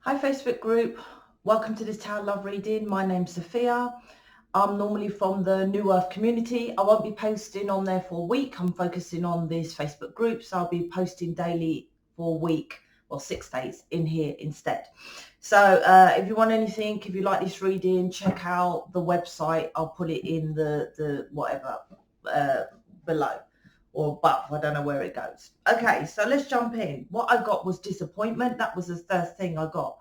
Hi Facebook group, welcome to this tarot love reading. My name's Sophia. I'm normally from the New Earth community. I won't be posting on there for a week. I'm focusing on this Facebook group, so I'll be posting daily for a week, or 6 days in here instead. So if you want anything, if you like this reading, check out the website. I'll put it in the whatever below or above. I don't know where it goes. Okay, so let's jump in. What I got was disappointment. That was the first thing I got.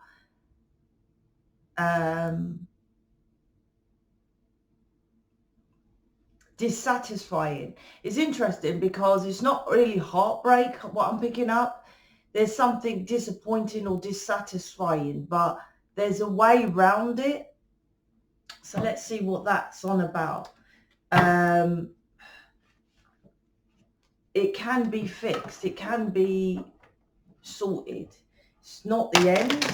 Dissatisfying. It's interesting because it's not really heartbreak what I'm picking up. There's something disappointing or dissatisfying, but there's a way around it. So let's see what that's on about. It can be fixed. It can be sorted. It's not the end.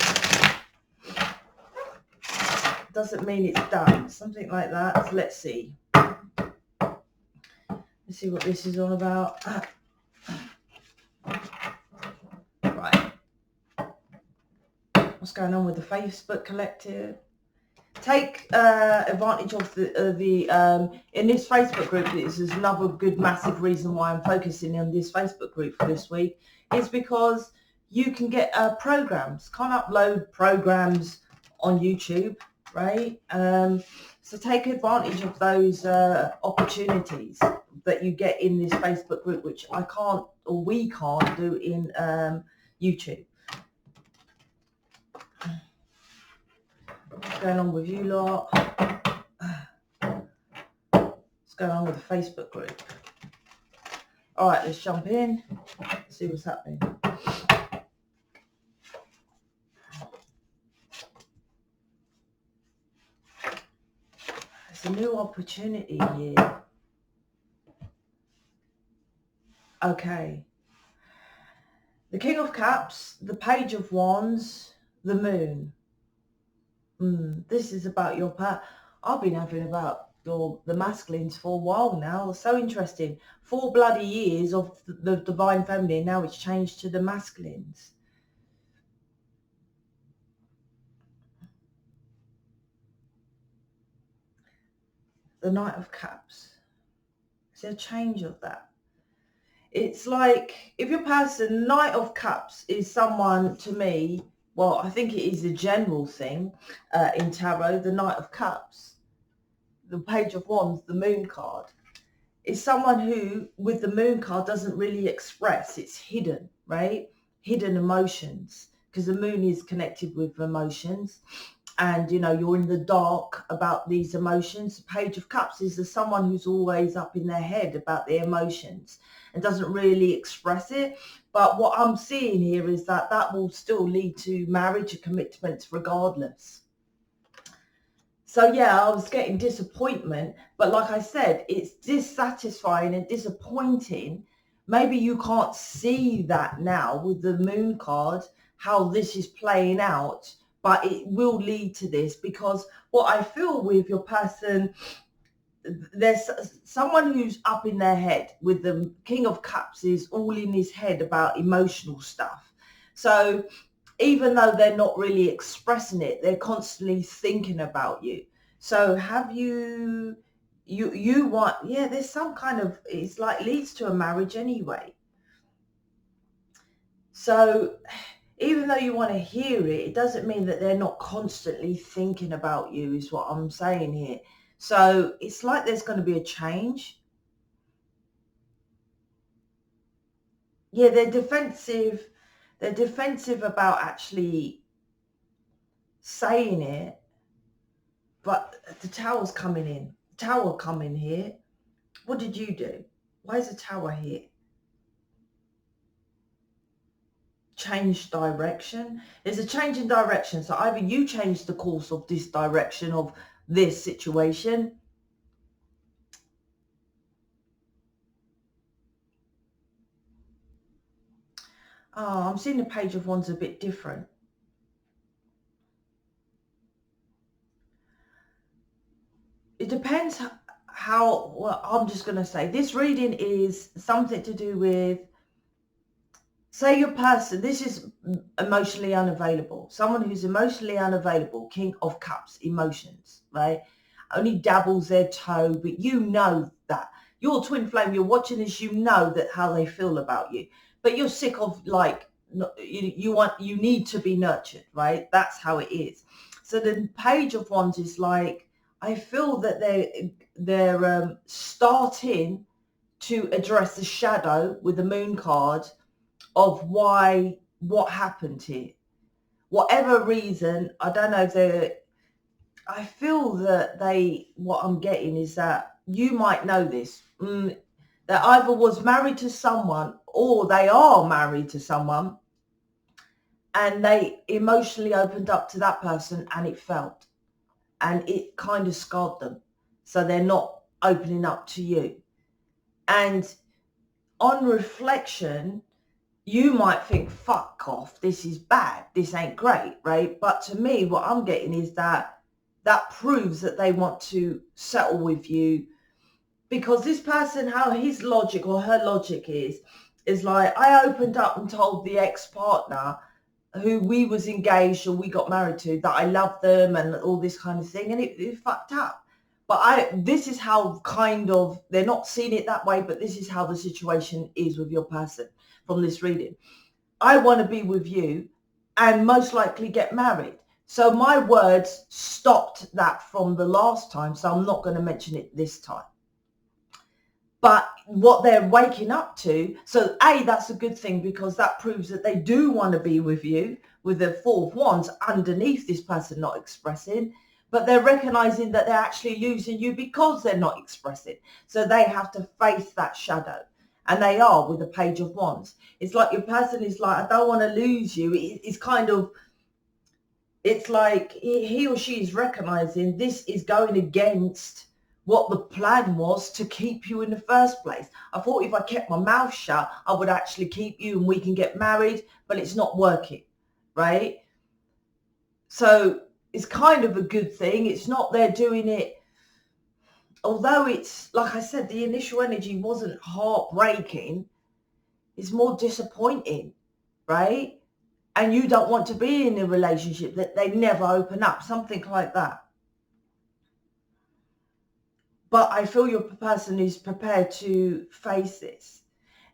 Doesn't mean it's done. Something like that. So let's see. Let's see what this is all about. Right. What's going on with the Facebook collective? Take advantage of the in this Facebook group. This is another good massive reason why I'm focusing on this Facebook group for this week, is because you can get programs. Can't upload programs on YouTube, right? So take advantage of those opportunities that you get in this Facebook group, which I can't, or we can't do in YouTube. What's going on with you lot? What's going on with the Facebook group? All right, let's jump in. See what's happening. There's a new opportunity here. Okay. The King of Cups, the Page of Wands, the Moon. This is about your I've been having about the masculines for a while now. So interesting. 4 bloody years of the divine feminine. Now it's changed to the masculines. The Knight of Cups. Is there a change of that? It's like, if your person, Knight of Cups is someone, to me, well, I think it is a general thing in tarot, the Knight of Cups, the Page of Wands, the Moon card, is someone who, with the Moon card, doesn't really express. It's hidden, right? Hidden emotions, because the Moon is connected with emotions. And, you know, you're in the dark about these emotions. The Page of Cups is someone who's always up in their head about their emotions and doesn't really express it. But what I'm seeing here is that that will still lead to marriage and commitments regardless. So, yeah, I was getting disappointment. But like I said, it's dissatisfying and disappointing. Maybe you can't see that now with the Moon card, how this is playing out. But it will lead to this, because what I feel with your person, there's someone who's up in their head. With the King of Cups is all in his head about emotional stuff. So even though they're not really expressing it, they're constantly thinking about you. So have you want, yeah, there's some kind of, it's like leads to a marriage anyway. So even though you want to hear it, it doesn't mean that they're not constantly thinking about you, is what I'm saying here. So it's like there's going to be a change. Yeah, they're defensive. They're defensive about actually saying it. But the Tower's coming in. Tower coming here. What did you do? Why is the Tower here? Change direction. There's a change in direction. So either you change the course of this direction of this situation. Oh, I'm seeing the Page of Wands a bit different. It depends how, well, I'm just going to say this reading is something to do with say your person, this is emotionally unavailable. Someone who's emotionally unavailable, King of Cups, emotions, right? Only dabbles their toe, but you know that. You're twin flame, you're watching this, you know that how they feel about you. But you're sick of like, you need to be nurtured, right? That's how it is. So the Page of Wands is like, I feel that they're starting to address the shadow with the Moon card of what happened here. Whatever reason, I don't know if I feel that what I'm getting is that you might know this, that either was married to someone or they are married to someone and they emotionally opened up to that person and it felt, and it kind of scarred them. So they're not opening up to you. And on reflection, you might think, fuck off, this is bad, this ain't great, right? But to me, what I'm getting is that proves that they want to settle with you, because this person, how his logic or her logic is like, I opened up and told the ex-partner who we was engaged or we got married to that I love them and all this kind of thing, and it fucked up. But this is how kind of, they're not seeing it that way, but this is how the situation is with your person from this reading. I want to be with you and most likely get married. So my words stopped that from the last time, so I'm not going to mention it this time. But what they're waking up to, so A, that's a good thing, because that proves that they do want to be with you, with the Four of Wands underneath this person not expressing, but they're recognizing that they're actually losing you because they're not expressing. So they have to face that shadow. And they are with the Page of Wands. It's like your person is like, I don't want to lose you. It's kind of, it's like he or she is recognizing this is going against what the plan was to keep you in the first place. I thought if I kept my mouth shut, I would actually keep you and we can get married, but it's not working, right? So it's kind of a good thing. It's not they're doing it, although it's, like I said, the initial energy wasn't heartbreaking. It's more disappointing, right? And you don't want to be in a relationship that they never open up, something like that. But I feel your person is prepared to face this.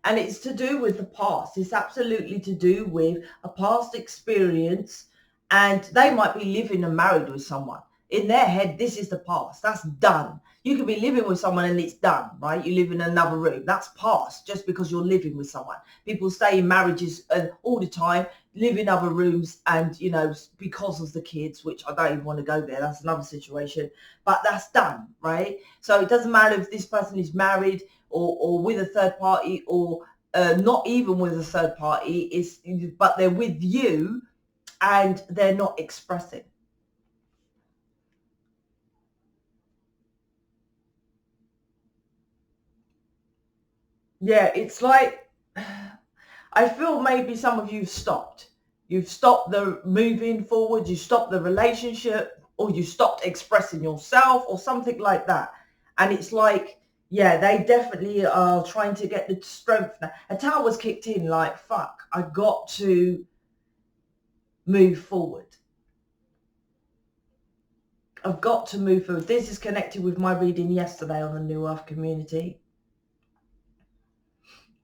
And it's to do with the past. It's absolutely to do with a past experience. And they might be living and married with someone. In their head, this is the past. That's done. You could be living with someone and it's done, right? You live in another room. That's past just because you're living with someone. People stay in marriages all the time, live in other rooms, and, you know, because of the kids, which I don't even want to go there. That's another situation. But that's done, right? So it doesn't matter if this person is married or with a third party or not even with a third party, but they're with you and they're not expressing. Yeah, it's like, I feel maybe some of you stopped. You've stopped the moving forward, you stopped the relationship, or you stopped expressing yourself or something like that. And it's like, yeah, they definitely are trying to get the strength now. A tower was kicked in like, fuck, I got to move forward. I've got to move forward. This is connected with my reading yesterday on the New Earth community.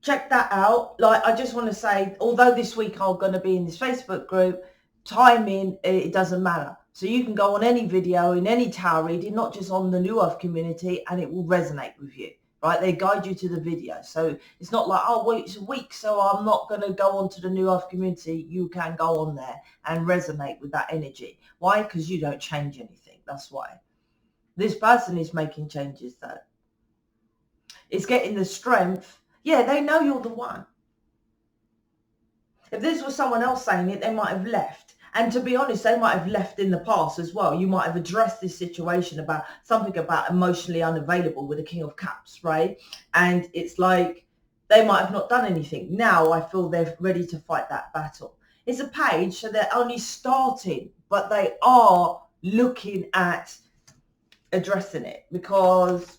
Check that out. Like, I just want to say, although this week I'm going to be in this Facebook group, timing, it doesn't matter. So you can go on any video in any tarot reading, not just on the New Earth community, and it will resonate with you, right? They guide you to the video. So it's not like, oh, well, it's a week, so I'm not going to go on to the New Earth community. You can go on there and resonate with that energy. Why? Because you don't change anything. That's why. This person is making changes, though. It's getting the strength. Yeah, they know you're the one. If this was someone else saying it, they might have left. And to be honest, they might have left in the past as well. You might have addressed this situation about something about emotionally unavailable with the King of Cups, right? And it's like they might have not done anything. Now I feel they're ready to fight that battle. It's a page, so they're only starting, but they are looking at addressing it, because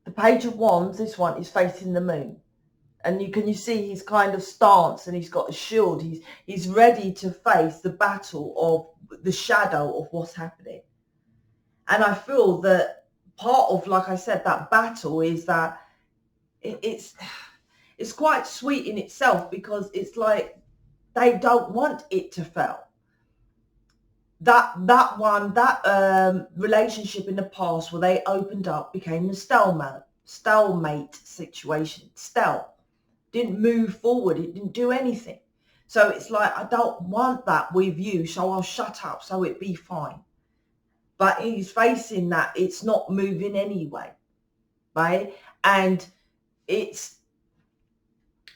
the Page of Wands, this one, is facing the moon. And you see his kind of stance, and he's got a shield. He's ready to face the battle of the shadow of what's happening. And I feel that part of, like I said, that battle is that it's quite sweet in itself, because it's like they don't want it to fail. That relationship in the past where they opened up became a stalemate situation. Didn't move forward. It didn't do anything. So it's like, I don't want that with you, so I'll shut up so it be fine. But he's facing that it's not moving anyway, right? And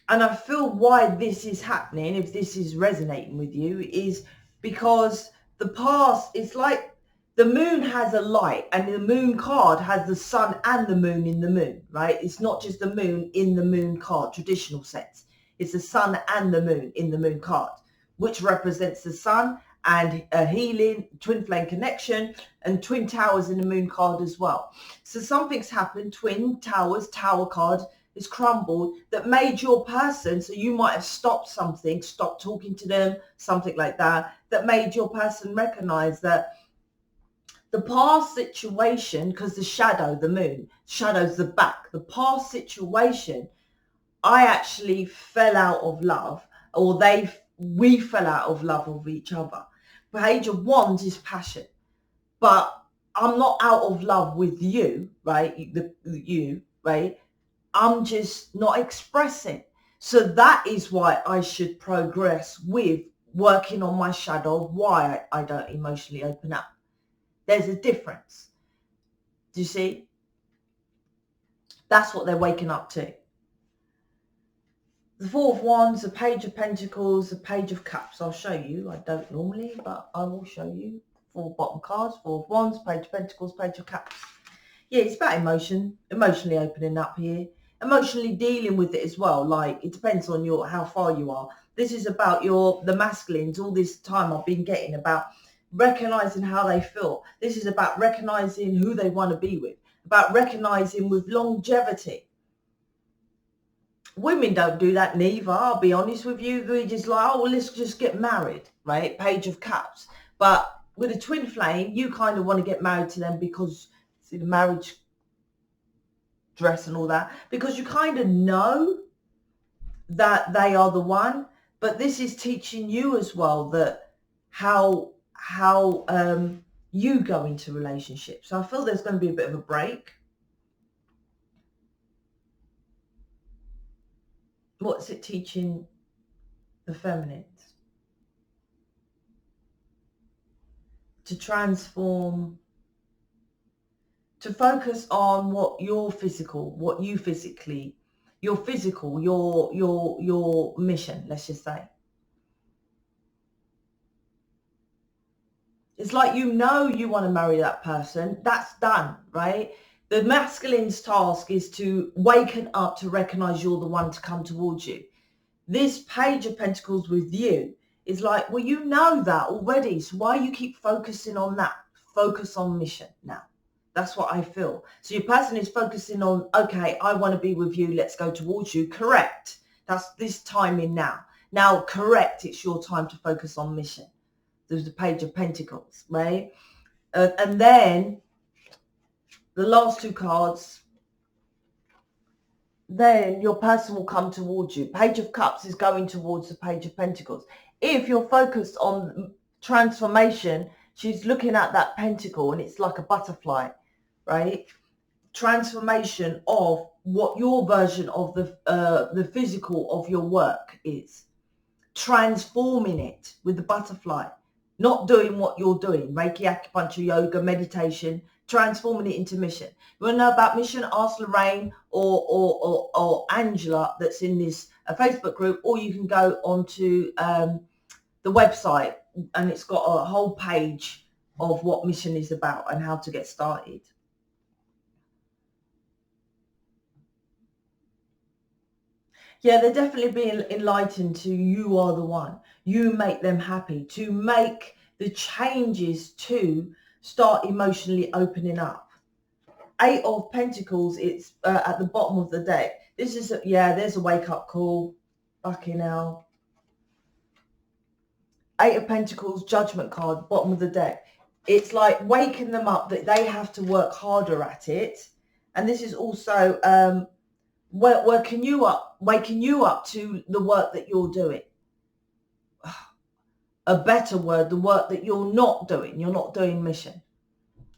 I feel why this is happening, if this is resonating with you, is because the past, it's like the moon has a light, and the moon card has the sun and the moon in the moon, right? It's not just the moon in the moon card, traditional sense. It's the sun and the moon in the moon card, which represents the sun and a healing, twin flame connection, and twin towers in the moon card as well. So something's happened, twin towers, tower card is crumbled, that made your person, so you might have stopped something, stopped talking to them, something like that, that made your person recognize that the past situation, because the shadow, the moon, shadows the back, the past situation, I actually fell out of love, or we fell out of love of each other. Page of Wands is passion, but I'm not out of love with you, right? You, right? I'm just not expressing. So that is why I should progress with working on my shadow, why I don't emotionally open up. There's a difference. Do you see? That's what they're waking up to. The Four of Wands, the Page of Pentacles, the Page of Cups. I'll show you. I don't normally, but I will show you. Four bottom cards, Four of Wands, Page of Pentacles, Page of Cups. Yeah, it's about emotionally opening up here. Emotionally dealing with it as well. Like, it depends on how far you are. This is about the masculines. All this time I've been getting about recognizing how they feel. This is about recognizing who they want to be with, about recognizing with longevity. Women don't do that neither, I'll be honest with you. They're just like, oh, well, let's just get married, right? Page of Cups. But with a twin flame, you kind of want to get married to them because, see, the marriage dress and all that, because you kind of know that they are the one. But this is teaching you as well that how you go into relationships. So I feel there's going to be a bit of a break. What's it teaching the feminines? To transform, to focus on what your mission, let's just say. It's like, you want to marry that person. That's done, right? The masculine's task is to waken up to recognize you're the one to come towards you. This Page of Pentacles with you is like, well, you know that already. So why you keep focusing on that? Focus on mission now. That's what I feel. So your person is focusing on, okay, I want to be with you. Let's go towards you. Correct. That's this timing now. Now, correct. It's your time to focus on mission. There's the Page of Pentacles, right? And then the last two cards, then your person will come towards you. Page of Cups is going towards the Page of Pentacles. If you're focused on transformation, she's looking at that pentacle and it's like a butterfly, right? Transformation of what your version of the physical of your work is. Transforming it with the butterfly. Not doing what you're doing, Reiki, acupuncture, yoga, meditation, transforming it into mission. You want to know about mission? Ask Lorraine or Angela that's in this Facebook group, or you can go onto the website and it's got a whole page of what mission is about and how to get started. Yeah, they're definitely being enlightened to you are the one. You make them happy, to make the changes to start emotionally opening up. Eight of Pentacles, it's at the bottom of the deck. This is, there's a wake-up call. Fucking hell. Eight of Pentacles, Judgment card, bottom of the deck. It's like waking them up that they have to work harder at it. And this is also waking you up to the work that you're doing. A better word, the work that you're not doing. You're not doing mission.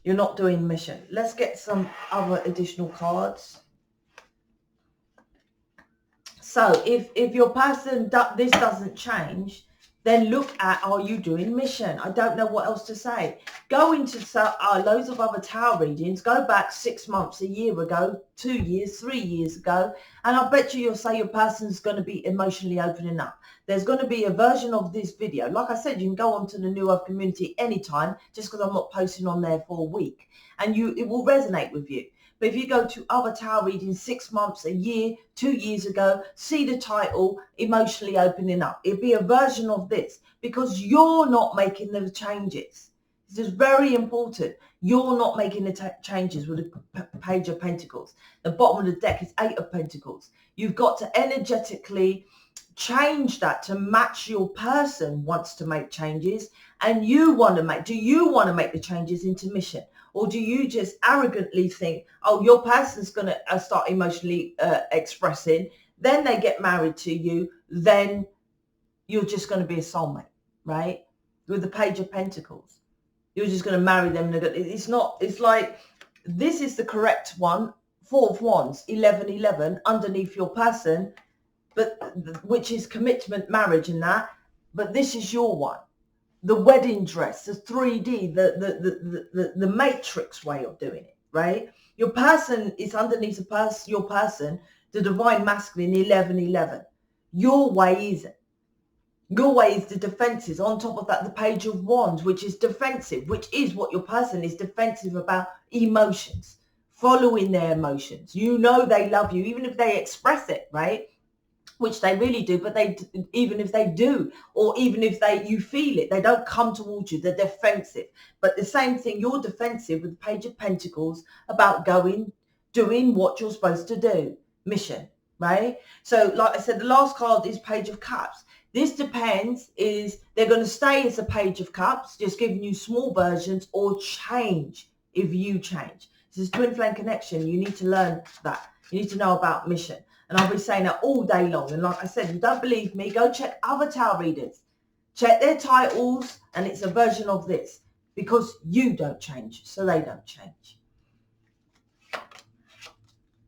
You're not doing mission. Let's get some other additional cards. So if your person, this doesn't change, then look at, are you doing mission? I don't know what else to say. Go into loads of other tarot readings. Go back 6 months, a year ago, 2 years, 3 years ago. And I bet you'll say your person's going to be emotionally opening up. There's going to be a version of this video. Like I said, you can go onto the New Earth community anytime, just because I'm not posting on there for a week. And it will resonate with you. But if you go to other tarot readings 6 months, a year, 2 years ago, see the title, Emotionally Opening Up. It'll be a version of this because you're not making the changes. This is very important. You're not making the changes with the Page of Pentacles. The bottom of the deck is Eight of Pentacles. You've got to energetically change that to match your person wants to make changes and you want to make. Do you want to make the changes into mission? Or do you just arrogantly think, oh, your person's going to start emotionally expressing, then they get married to you, then you're just going to be a soulmate, right? With the Page of Pentacles. You're just going to marry them. It's not, it's like, this is the correct one. Four of Wands, 1111, underneath your person, but which is commitment, marriage and that. But this is your one. The wedding dress, the 3D, the matrix way of doing it, right? Your person is underneath your person, the divine masculine, 1111. Your way isn't. Your way is the defenses. On top of that, the Page of Wands, which is defensive, which is what your person is defensive about, emotions, following their emotions. You know they love you, even if they express it, right? Which they really do, but even if they do, or even if you feel it, they don't come towards you. They're defensive. But the same thing, you're defensive with the Page of Pentacles about doing what you're supposed to do, mission, right? So like I said, the last card is Page of Cups. This depends, is they're going to stay as a Page of Cups, just giving you small versions, or change if you change. This is twin flame connection. You need to learn that. You need to know about mission. And I'll be saying that all day long. And like I said, if you don't believe me, go check other tarot readers. Check their titles, and it's a version of this. Because you don't change, so they don't change.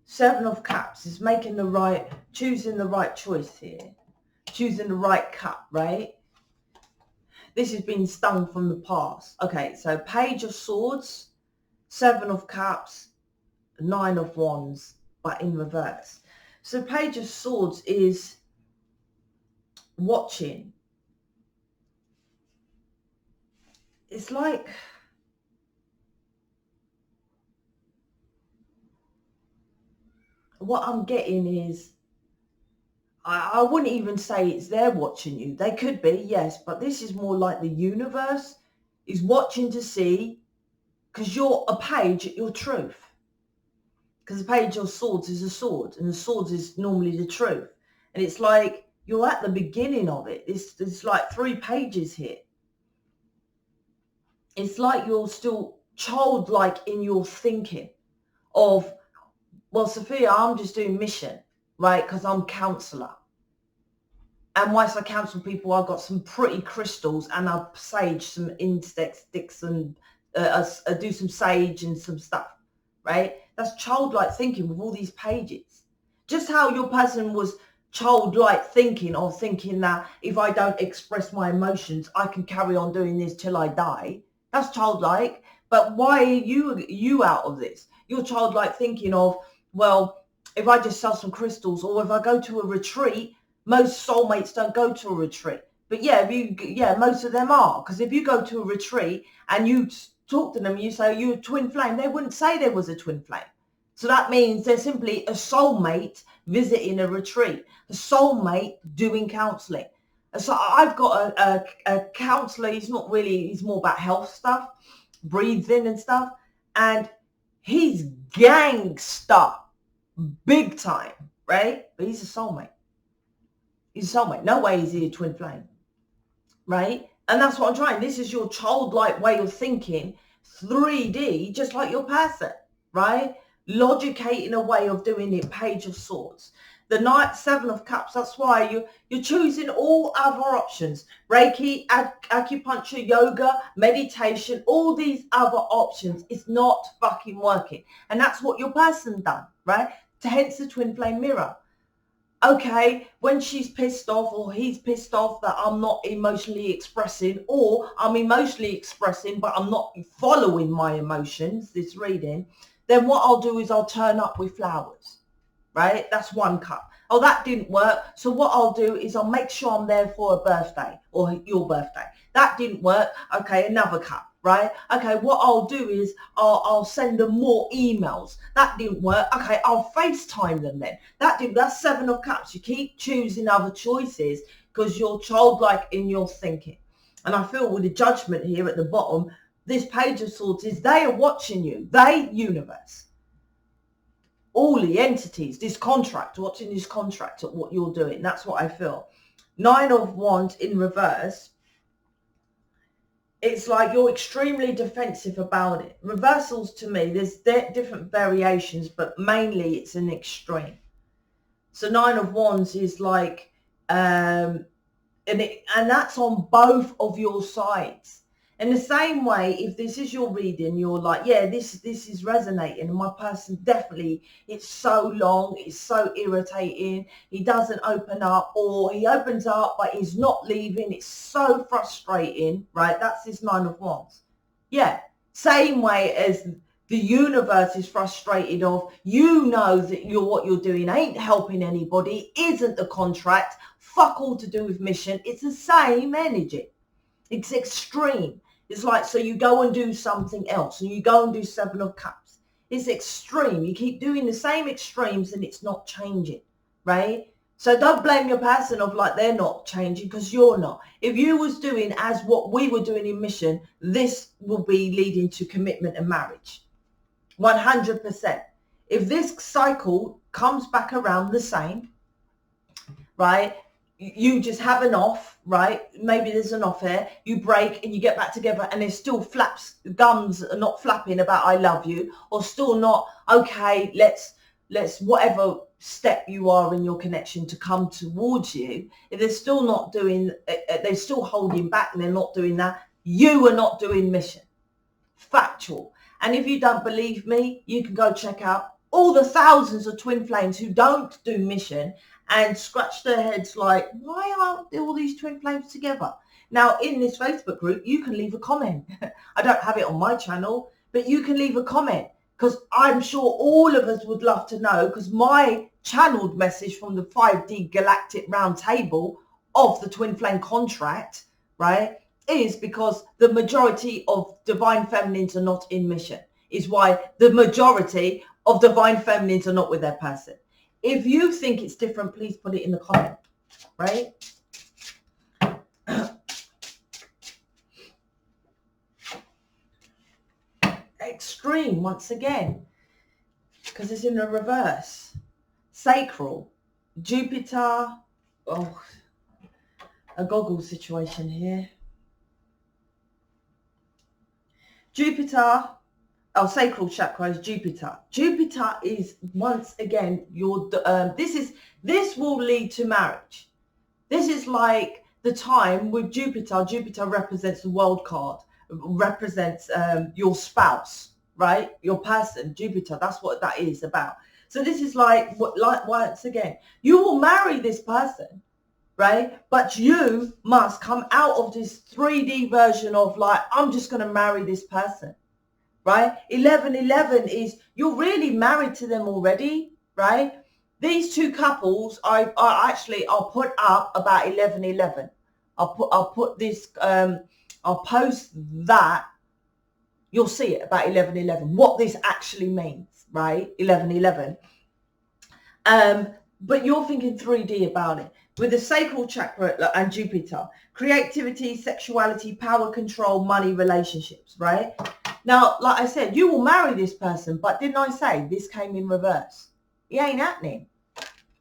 Seven of Cups is choosing the right choice here. Choosing the right cup, right? This has been stung from the past. Okay, so Page of Swords, Seven of Cups, Nine of Wands, but in reverse. So Page of Swords is watching. It's like what I'm getting is, I wouldn't even say it's they're watching you. They could be, yes, but this is more like the universe is watching to see, because you're a page at your truth. Because the Page of Swords is a sword, and the swords is normally the truth. And it's like you're at the beginning of it. It's like 3 pages here. It's like you're still childlike in your thinking of, well, Sophia, I'm just doing mission, right? Because I'm counsellor. And whilst I counsel people, I've got some pretty crystals, and I sage some insect sticks, and I do some sage and some stuff, right? That's childlike thinking with all these pages. Just how your person was childlike thinking, or thinking that if I don't express my emotions, I can carry on doing this till I die. That's childlike. But why are you out of this? You're childlike thinking of, well, if I just sell some crystals, or if I go to a retreat, most soulmates don't go to a retreat. But most of them are. Because if you go to a retreat and you talk to them, you say you're a twin flame, they wouldn't say there was a twin flame. So that means they're simply a soulmate visiting a retreat, a soulmate doing counselling. So I've got a counsellor. He's more about health stuff, breathing and stuff. And He's gangster, big time, right? But he's a soulmate. He's a soulmate. No way is he a twin flame, right? And that's what I'm trying. This is your childlike way of thinking, 3D, just like your person, right? Logicating a way of doing it, Page of Swords. The Knight, Seven of Cups, that's why you're choosing all other options. Reiki, acupuncture, yoga, meditation, all these other options. It's not fucking working. And that's what your person done, right? Hence the twin flame mirror. Okay, when she's pissed off or he's pissed off that I'm not emotionally expressing, or I'm emotionally expressing but I'm not following my emotions, this reading, then what I'll do is I'll turn up with flowers, right? That's one cup. Oh, that didn't work. So what I'll do is I'll make sure I'm there for a birthday or your birthday. That didn't work. Okay, another cup, right? Okay, what I'll do is I'll send them more emails. That didn't work. Okay, I'll FaceTime them then. That's Seven of Cups. You keep choosing other choices because you're childlike in your thinking. And I feel with the Judgment here at the bottom, this Page of Swords is they are watching you. They, universe. All the entities, this contract, watching this contract at what you're doing. That's what I feel. Nine of Wands in reverse. It's like you're extremely defensive about it. Reversals to me, there's different variations, but mainly it's an extreme. So Nine of Wands is like, and that's on both of your sides. In the same way, if this is your reading, you're like, yeah, this is resonating. My person definitely, it's so long, it's so irritating. He doesn't open up, or he opens up, but he's not leaving. It's so frustrating, right? That's this Nine of Wands. Yeah, same way as the universe is frustrated of, you know that what you're doing ain't helping anybody, isn't the contract, fuck all to do with mission. It's the same energy. It's extreme. It's like, so you go and do something else and you go and do Seven of Cups. It's extreme. You keep doing the same extremes and it's not changing, right? So don't blame your person of like they're not changing, because you're not. If you was doing as what we were doing in mission, this will be leading to commitment and marriage. 100%. If this cycle comes back around the same, right? You just have an off, right? Maybe there's an off here. You break and you get back together and there's still gums are not flapping about I love you, or still not, okay, let's whatever step you are in your connection to come towards you. If they're still not doing, they're still holding back and they're not doing that, you are not doing mission. Factual. And if you don't believe me, you can go check out all the thousands of twin flames who don't do mission and scratch their heads like, why aren't all these twin flames together? Now, in this Facebook group, you can leave a comment. I don't have it on my channel, but you can leave a comment, because I'm sure all of us would love to know, because my channeled message from the 5D Galactic Round Table of the twin flame contract, right, is because the majority of divine feminines are not in mission, is why the majority of divine feminines are not with their person. If you think it's different, please put it in the comment, right? Extreme, once again, because it's in the reverse. Sacral, Jupiter, oh, a goggle situation here. Jupiter, sacral chakra is Jupiter. Jupiter is, once again, your this will lead to marriage. This is like the time with Jupiter. Jupiter represents the world card, represents your spouse, right? Your person, Jupiter. That's what that is about. So this is like once again, you will marry this person, right? But you must come out of this 3D version of like, I'm just going to marry this person. Right? 1111 is you're really married to them already, right? These two couples, I'll put up about 1111. I'll put this, I'll post that. You'll see it about 1111, what this actually means, right? 1111. But you're thinking 3D about it. With the sacral chakra and Jupiter, creativity, sexuality, power, control, money, relationships, right? Now, like I said, you will marry this person, but didn't I say this came in reverse? It ain't happening.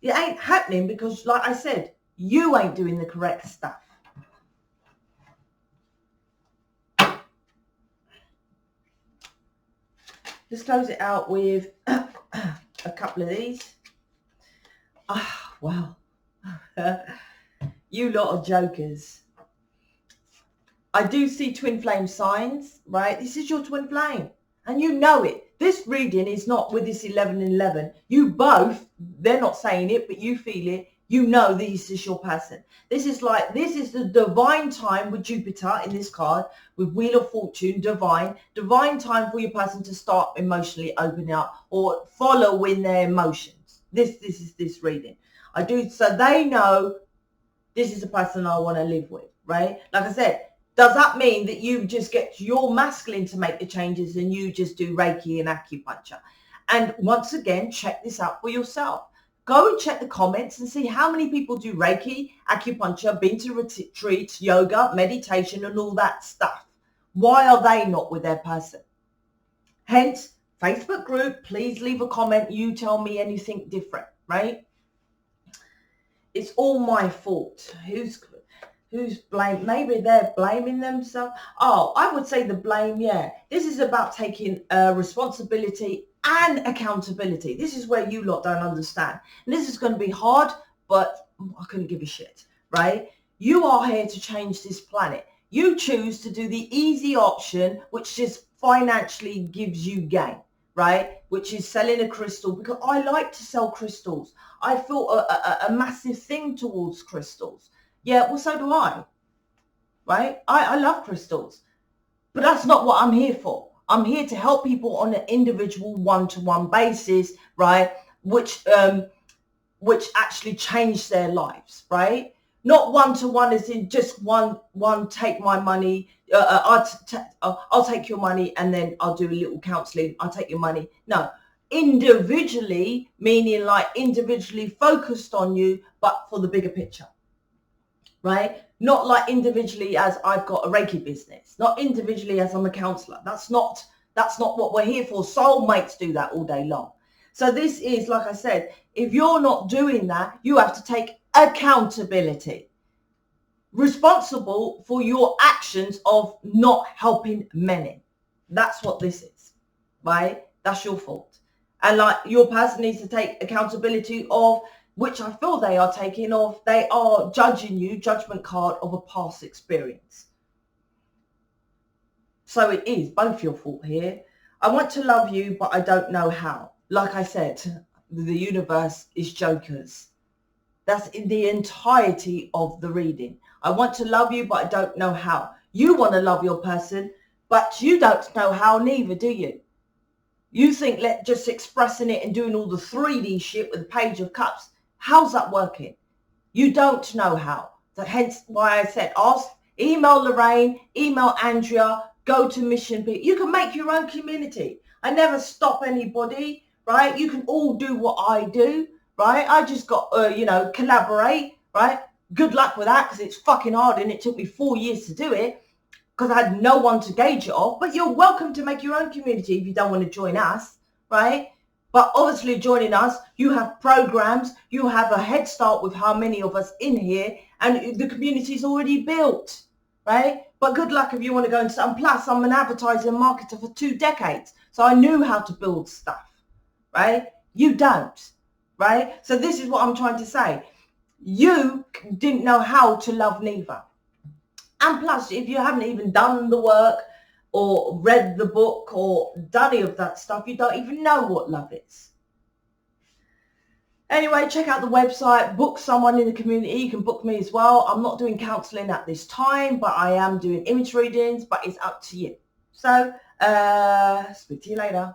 It ain't happening because, like I said, you ain't doing the correct stuff. Let's close it out with a couple of these. Ah, wow. You lot of jokers. I do see twin flame signs, right? This is your twin flame and you know it. This reading is not with this 11 and 11. You both, they're not saying it, but you feel it. You know this is your person. This is the divine time with Jupiter in this card, with Wheel of Fortune, divine time for your person to start emotionally opening up or following their emotions. This is this reading. I do, so they know this is the person I want to live with, right? Like I said, does that mean that you just get your masculine to make the changes and you just do Reiki and acupuncture? And once again, check this out for yourself. Go and check the comments and see how many people do Reiki, acupuncture, been to retreats, yoga, meditation, and all that stuff. Why are they not with their person? Hence, Facebook group, please leave a comment. You tell me anything different, right? It's all my fault. Who's blamed? Maybe they're blaming themselves. Oh, I would say the blame, yeah. This is about taking responsibility and accountability. This is where you lot don't understand. And this is going to be hard, but I couldn't give a shit, right? You are here to change this planet. You choose to do the easy option, which just financially gives you gain, right? Which is selling a crystal, because I like to sell crystals. I feel a massive thing towards crystals. Yeah, well, so do I, right? I love crystals, but that's not what I'm here for. I'm here to help people on an individual one-to-one basis, right? Which actually change their lives, right? Not one-to-one as in just one take my money, I'll take your money and then I'll do a little counseling, I'll take your money. No, individually, meaning like individually focused on you, but for the bigger picture. Right? Not like individually as I've got a Reiki business, not individually as I'm a counselor. That's not what we're here for. Soulmates do that all day long. So this is, like I said, if you're not doing that, you have to take accountability. Responsible for your actions of not helping many. That's what this is, right? That's your fault. And like your person needs to take accountability of, which I feel they are taking off, they are judging you, judgment card of a past experience. So it is both your fault here. I want to love you, but I don't know how. Like I said, the universe is jokers. That's in the entirety of the reading. I want to love you, but I don't know how. You want to love your person, but you don't know how neither, do you? You think just expressing it and doing all the 3D shit with the Page of Cups, how's that working? You don't know how. So hence why I said ask, email Lorraine, email Andrea, go to Mission People. You can make your own community. I never stop anybody, right? You can all do what I do, right? I just got, collaborate, right? Good luck with that because it's fucking hard and it took me 4 years to do it because I had no one to gauge it off. But you're welcome to make your own community if you don't want to join us, right? But obviously joining us, you have programs, you have a head start with how many of us in here, and the community is already built, right? But good luck if you want to go into something. Plus, I'm an advertiser and marketer for 2 decades, so I knew how to build stuff, right? You don't, right? So this is what I'm trying to say. You didn't know how to love neither. And plus, if you haven't even done the work, or read the book or done any of that stuff, you don't even know what love is. Anyway, check out the website, book someone in the community. You can book me as well. I'm not doing counselling at this time, but I am doing image readings, but it's up to you. So, speak to you later.